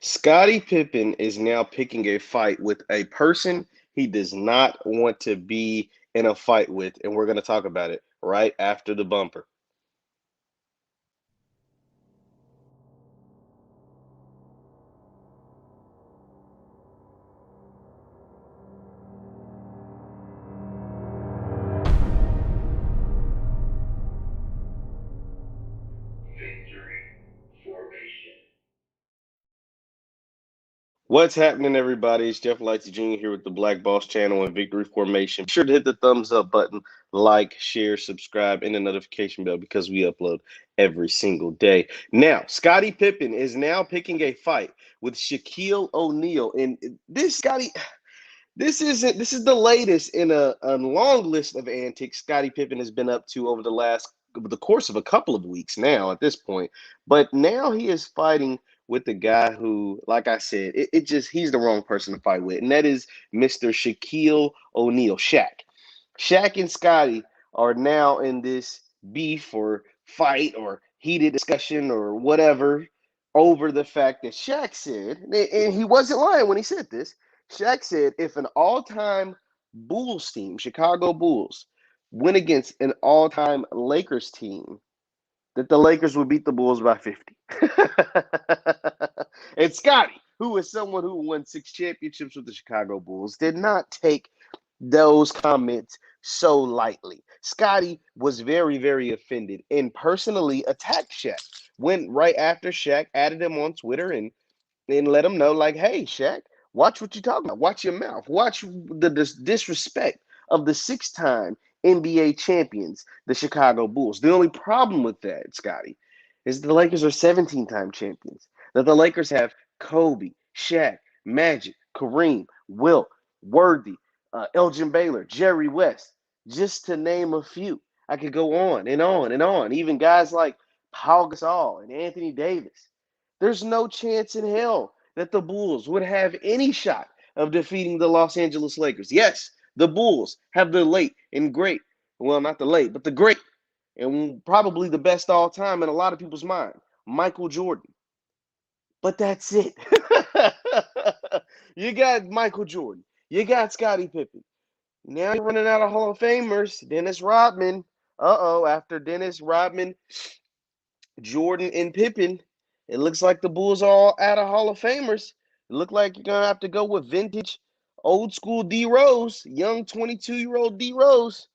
Scottie Pippen is now picking a fight with a person he does not want to be in a fight with, and we're going to talk about it right after the bumper. What's happening, everybody? It's Jeff Lights Jr. here with the Black Boss Channel and Victory Formation. Be sure to hit the thumbs up button, like, share, subscribe, and the notification bell because we upload every single day. Now, Scottie Pippen is now picking a fight with Shaquille O'Neal, and this Scottie. This is the latest in a long list of antics Scottie Pippen has been up to over the course of a couple of weeks now at this point. But now he is fighting with the guy who, like I said, it just he's the wrong person to fight with, and that is Mr. Shaquille O'Neal, Shaq. Shaq and Scottie are now in this beef or fight or heated discussion or whatever over the fact that Shaq said, and he wasn't lying when he said this. Shaq said if an all-time Bulls team, Chicago Bulls, went against an all-time Lakers team, that the Lakers would beat the Bulls by 50. And Scottie, who is someone who won 6 championships with the Chicago Bulls, did not take those comments so lightly. Scottie was very, very offended and personally attacked Shaq. Went right after Shaq added him on Twitter and let him know, like, hey, Shaq, watch what you're talking about. Watch your mouth. Watch the disrespect of the 6 time NBA champions, the Chicago Bulls. The only problem with that, Scotty, is the Lakers are 17 time champions. That the Lakers have Kobe, Shaq, Magic, Kareem, Wilt, Worthy, Elgin Baylor, Jerry West, just to name a few. I could go on and on and on. Even guys like Paul Gasol and Anthony Davis. There's no chance in hell that the Bulls would have any shot of defeating the Los Angeles Lakers. Yes, the Bulls have the late and great, well, not the late, but the great, and probably the best all time in a lot of people's mind, Michael Jordan. But that's it. You got Michael Jordan. You got Scottie Pippen. Now you're running out of Hall of Famers. Dennis Rodman. After Dennis Rodman, Jordan, and Pippen, it looks like the Bulls are all out of Hall of Famers. It look like you're gonna have to go with vintage, old school D Rose, young 22-year-old D Rose.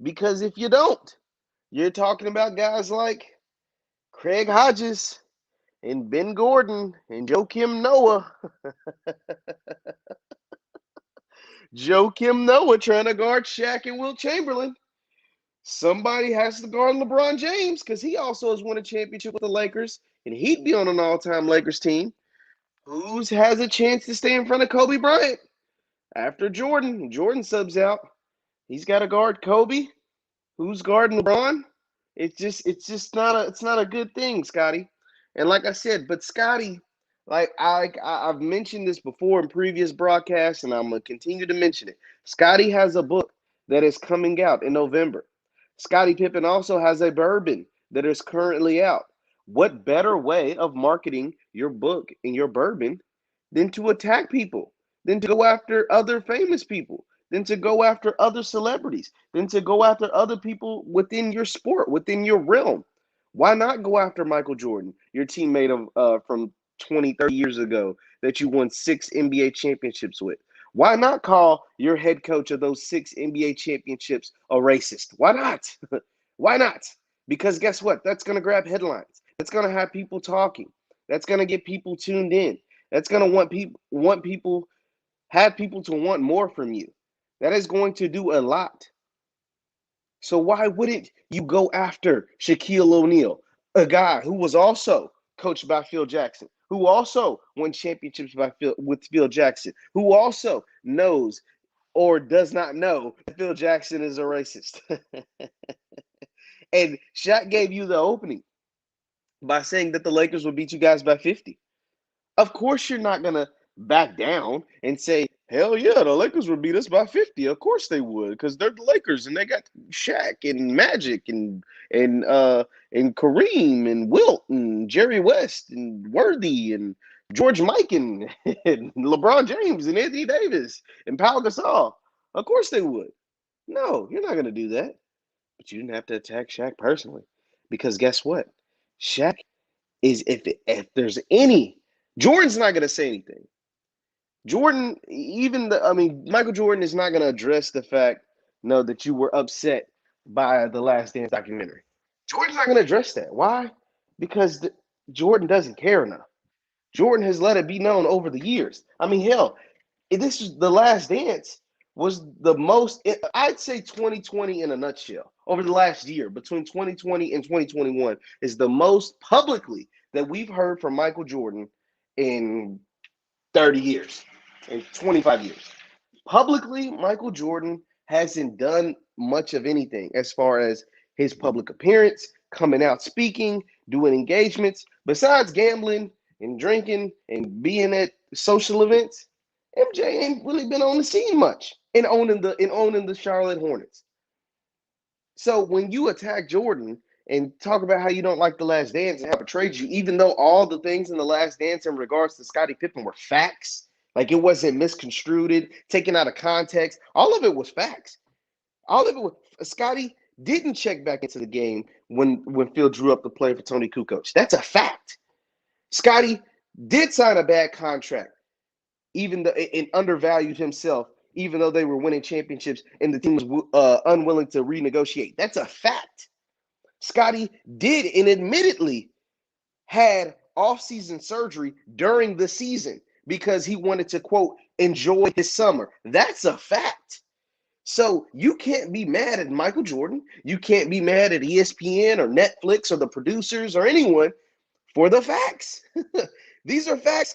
Because if you don't, you're talking about guys like Craig Hodges and Ben Gordon and Joakim Noah. Joakim Noah trying to guard Shaq and Wilt Chamberlain. Somebody has to guard LeBron James because he also has won a championship with the Lakers, and he'd be on an all-time Lakers team. Who has a chance to stay in front of Kobe Bryant after Jordan? Jordan subs out. He's got to guard Kobe. Who's guarding LeBron? It's just not a good thing, Scotty. And like I said, but Scotty, like I've mentioned this before in previous broadcasts, and I'm gonna continue to mention it. Scotty has a book that is coming out in November. Scottie Pippen also has a bourbon that is currently out. What better way of marketing your book and your bourbon than to attack people, than to go after other famous people, than to go after other celebrities, than to go after other people within your sport, within your realm? Why not go after Michael Jordan, your teammate of from 20, 30 years ago that you won 6 NBA championships with? Why not call your head coach of those 6 NBA championships a racist? Why not? Why not? Because guess what? That's going to grab headlines. That's going to have people talking. That's going to get people tuned in. That's going to want people have people to want more from you. That is going to do a lot. So why wouldn't you go after Shaquille O'Neal, a guy who was also coached by Phil Jackson, who also won championships with Phil Jackson, who also knows or does not know that Phil Jackson is a racist? And Shaq gave you the opening by saying that the Lakers would beat you guys by 50. Of course, you're not going to back down and say, hell yeah, the Lakers would beat us by 50. Of course they would, because they're the Lakers and they got Shaq and Magic and Kareem and Wilt and Jerry West and Worthy and George Mike and LeBron James and Anthony Davis and Pau Gasol. Of course they would. No, you're not going to do that. But you didn't have to attack Shaq personally. Because guess what? Shaq is, if there's any, Jordan's not going to say anything. Jordan, Michael Jordan is not going to address the fact, no, that you were upset by the Last Dance documentary. Jordan's not going to address that. Why? Because Jordan doesn't care enough. Jordan has let it be known over the years. I mean, hell, this is the Last Dance was the most, I'd say 2020 in a nutshell. Over the last year, between 2020 and 2021, is the most publicly that we've heard from Michael Jordan in 30 years, in 25 years. Publicly, Michael Jordan hasn't done much of anything as far as his public appearance, coming out speaking, doing engagements, besides gambling and drinking and being at social events. MJ ain't really been on the scene much in owning the Charlotte Hornets. So when you attack Jordan and talk about how you don't like the Last Dance and how it betrayed you, even though all the things in the Last Dance in regards to Scottie Pippen were facts, like it wasn't misconstrued, taken out of context, all of it was facts. All of it was Scottie didn't check back into the game when Phil drew up the play for Tony Kukoc. That's a fact. Scottie did sign a bad contract, even though and undervalued himself, even though they were winning championships and the team was unwilling to renegotiate. That's a fact. Scottie did and admittedly had off-season surgery during the season because he wanted to, quote, enjoy his summer. That's a fact. So you can't be mad at Michael Jordan. You can't be mad at ESPN or Netflix or the producers or anyone for the facts. These are facts,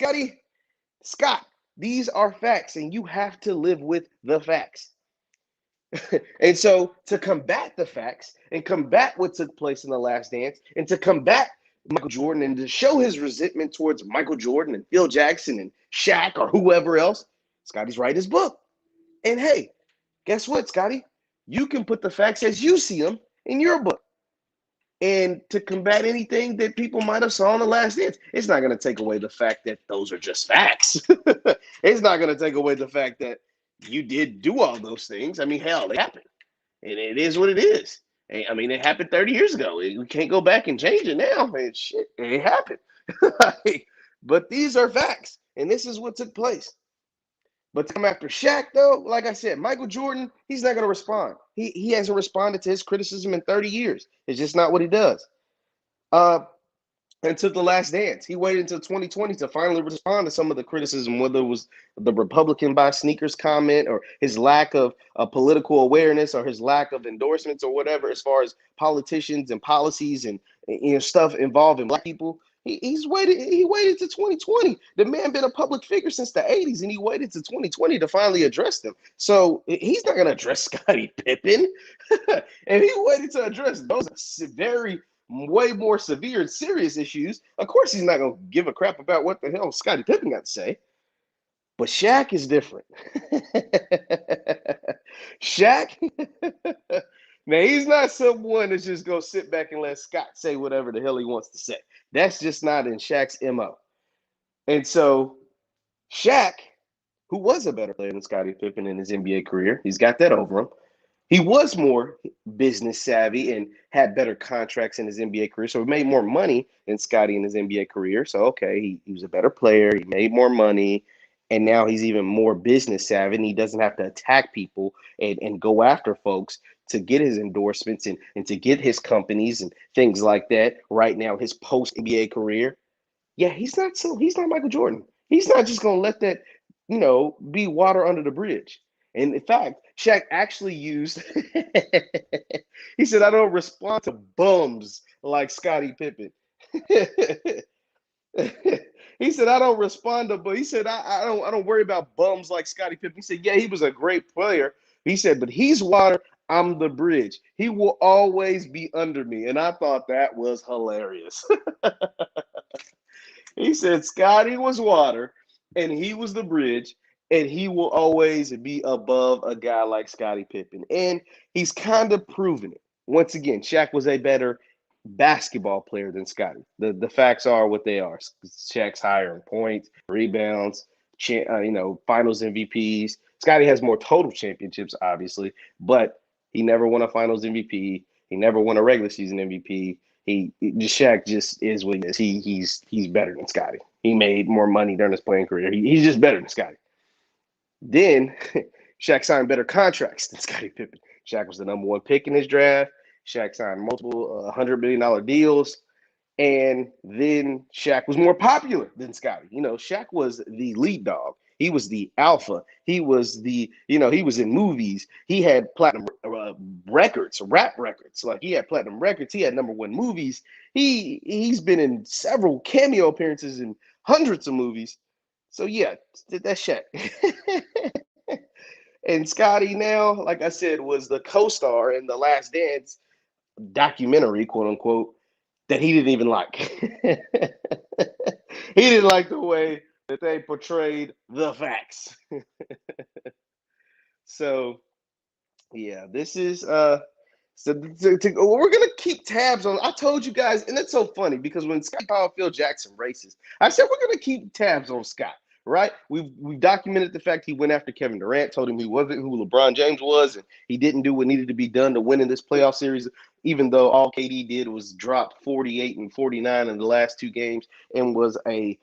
Scott. These are facts, and you have to live with the facts. And so to combat the facts and combat what took place in the Last Dance and to combat Michael Jordan and to show his resentment towards Michael Jordan and Phil Jackson and Shaq or whoever else, Scottie's write his book. And hey, guess what, Scottie? You can put the facts as you see them in your book. And to combat anything that people might have saw in the Last Dance, it's not going to take away the fact that those are just facts. It's not going to take away the fact that you did do all those things. I mean, hell, it happened. And it is what it is. I mean, it happened 30 years ago. We can't go back and change it now. And shit, it happened. But these are facts. And this is what took place. But to come after Shaq, though, like I said, Michael Jordan, he's not going to respond. He hasn't responded to his criticism in 30 years. It's just not what he does. Until the Last Dance. He waited until 2020 to finally respond to some of the criticism, whether it was the Republican buy sneakers comment or his lack of political awareness or his lack of endorsements or whatever, as far as politicians and policies and stuff involving Black people. He waited to 2020. The man been a public figure since the 80s, and he waited to 2020 to finally address them. So he's not going to address Scottie Pippen. And he waited to address those very way more severe and serious issues. Of course, he's not going to give a crap about what the hell Scottie Pippen got to say. But Shaq is different. Shaq, now he's not someone that's just going to sit back and let Scott say whatever the hell he wants to say. That's just not in Shaq's MO. And so Shaq, who was a better player than Scottie Pippen in his NBA career, he's got that over him. He was more business savvy and had better contracts in his NBA career. So he made more money than Scottie in his NBA career. So, okay, he was a better player. He made more money. And now he's even more business savvy. And he doesn't have to attack people and go after folks to get his endorsements and to get his companies and things like that. Right now, his post-NBA career. Yeah, he's not Michael Jordan. He's not just going to let that, be water under the bridge. And in fact, Shaq actually used, he said, I don't respond to bums like Scottie Pippen. He said, I don't respond to, but he said, I don't worry about bums like Scottie Pippen. He said, yeah, he was a great player. He said, but he's water, I'm the bridge. He will always be under me. And I thought that was hilarious. He said, Scottie was water and he was the bridge. And he will always be above a guy like Scottie Pippen. And he's kind of proven it. Once again, Shaq was a better basketball player than Scottie. The facts are what they are. Shaq's higher in points, rebounds, finals MVPs. Scottie has more total championships, obviously, but he never won a finals MVP. He never won a regular season MVP. Shaq just is what he is. He's better than Scottie. He made more money during his playing career. He's just better than Scottie. Then Shaq signed better contracts than Scottie Pippen. Shaq was the number one pick in his draft. Shaq signed multiple $100 million deals. And then Shaq was more popular than Scottie. Shaq was the lead dog. He was the alpha. He was he was in movies. He had platinum records, rap records. Like he had platinum records. He had number one movies. He's been in several cameo appearances in hundreds of movies. So yeah, that's Shaq. And Scottie now, like I said, was the co-star in The Last Dance documentary, quote unquote, that he didn't even like. He didn't like the way that they portrayed the facts. So yeah, this is we're gonna keep tabs on. I told you guys, and it's so funny because when Scott called Phil Jackson racist, I said we're gonna keep tabs on Scott. Right? We've documented the fact he went after Kevin Durant, told him he wasn't who LeBron James was, and he didn't do what needed to be done to win in this playoff series, even though all KD did was drop 48 and 49 in the last two games and was a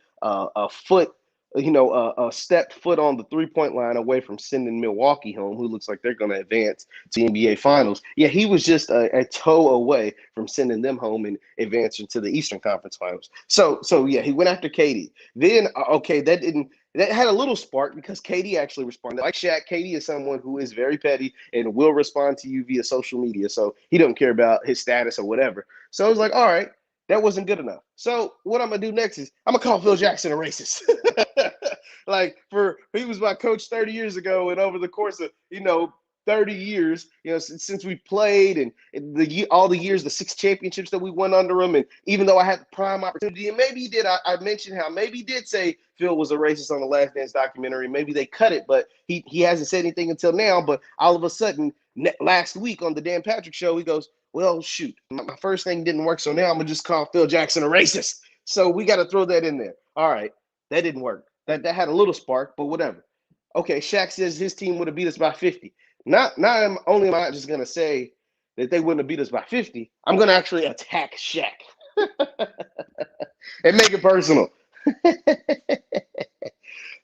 foot, a stepped foot on the 3-point line away from sending Milwaukee home, who looks like they're going to advance to the NBA Finals. Yeah, he was just a toe away from sending them home and advancing to the Eastern Conference Finals. So yeah, he went after KD. Then that had a little spark because KD actually responded. Like Shaq, KD is someone who is very petty and will respond to you via social media. So he don't care about his status or whatever. So I was like, all right, that wasn't good enough. So what I'm gonna do next is I'm gonna call Phil Jackson a racist. Like he was my coach 30 years ago, and over the course of 30 years, since we played and all the years, the 6 championships that we won under him, and even though I had the prime opportunity, and maybe he did, I mentioned how maybe he did say Phil was a racist on the Last Dance documentary. Maybe they cut it, but he hasn't said anything until now. But all of a sudden, last week on the Dan Patrick Show, he goes, well, shoot, my first thing didn't work, so now I'm going to just call Phil Jackson a racist. So we got to throw that in there. All right, that didn't work. That had a little spark, but whatever. Okay, Shaq says his team would have beat us by 50. Not only am I just going to say that they wouldn't have beat us by 50, I'm going to actually attack Shaq and make it personal.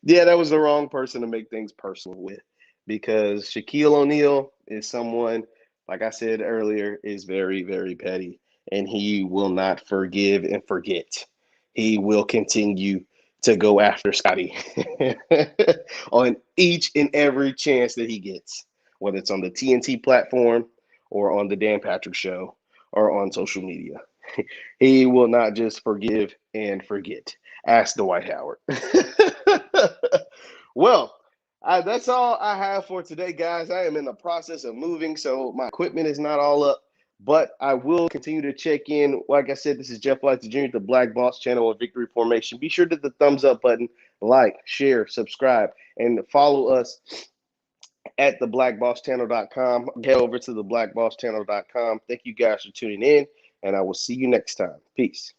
Yeah, that was the wrong person to make things personal with, because Shaquille O'Neal is someone, like I said earlier, is very, very petty, and he will not forgive and forget. He will continue to go after Scottie on each and every chance that he gets, whether it's on the TNT platform or on the Dan Patrick Show or on social media. He will not just forgive and forget. Ask Dwight Howard. Well, that's all I have for today, guys. I am in the process of moving, so my equipment is not all up, but I will continue to check in. Like I said, this is Jeff Lights Jr., the Black Boss channel of Victory Formation. Be sure to hit the thumbs up button, like, share, subscribe, and follow us at theblackbosschannel.com. Head over to theblackbosschannel.com. Thank you guys for tuning in, and I will see you next time. Peace.